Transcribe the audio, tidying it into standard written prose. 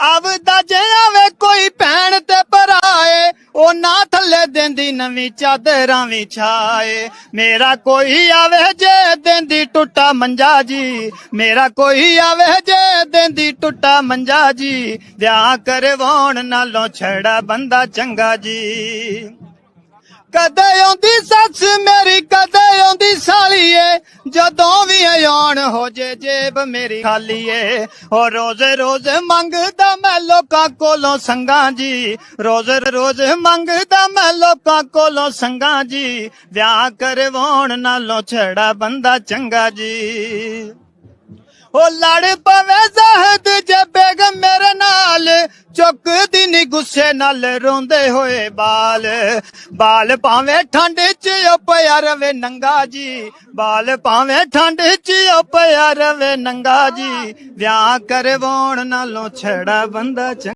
ਆਵਦਾ ਜੇ ਆਵੇ ਕੋਈ ਭੈਣ ਤੇ ਭਰਾਏ ਉਹ ਨਾ ਥੱਲੇ ਦਿੰਦੀ ਨਵੀਂ ਚਾਦਰਾਂ ਵਿਛਾਏ। ਮੇਰਾ ਕੋਈ ਆਵੇ ਜੇ ਦਿੰਦੀ ਟੁੱਟਾ ਮੰਜਾ ਜੀ, ਮੇਰਾ ਕੋਈ ਆਵੇ ਜੇ ਦਿੰਦੀ ਟੁੱਟਾ ਮੰਜਾ ਜੀ, ਵਿਆਹ ਕਰਵਾਉਣ ਨਾਲੋਂ ਛੜਾ ਬੰਦਾ ਚੰਗਾ ਜੀ। ਕਦੇ ਆਉਂਦੀ ਸੱਸ ਮੇਰੀ ਕਦੇ ਆਉਂਦੀ ਸਾਲੀਏ, ਜਦੋਂ ਵੀ ਆਉਣ ਹੋ ਜੇ ਜੇਬ ਮੇਰੀ ਖਾਲੀ ਏ। ਉਹ ਰੋਜ਼ ਰੋਜ਼ ਮੰਗਦਾ ਮੈਂ ਲੋਕਾਂ ਕੋਲੋਂ ਸੰਗਾਂ ਜੀ, ਰੋਜ਼ ਰੋਜ਼ ਮੰਗਦਾ ਮੈਂ ਲੋਕਾਂ ਕੋਲੋਂ ਸੰਗਾਂ ਜੀ, ਵਿਆਹ ਕਰਵਾਉਣ ਨਾਲੋਂ ਛੜਾ ਬੰਦਾ ਚੰਗਾ ਜੀ। ਉਹ ਲੜ ਪਵੇ ਜ਼ਾਹਿਦ ਜੇ ਬੇਗਮ ਮੇਰੇ ਨਾਲ, ਚੁੱਕਦੀ ਨੀ ਗੁੱਸੇ ਨਾਲ ਰੋਂਦੇ ਹੋਏ ਬਾਲ। ਬਾਲ ਭਾਵੇਂ ਠੰਡ ਚ ਉਹ ਪਿਆ ਰਵੇ ਨੰਗਾ ਜੀ, ਬਾਲ ਭਾਵੇਂ ਠੰਡ ਚ ਉਹ ਪਿਆ ਰਵੇ ਨੰਗਾ ਜੀ, ਵਿਆਹ ਕਰਵਾਉਣ ਨਾਲੋਂ ਛੜਾ ਬੰਦਾ ਚੰਗਾ।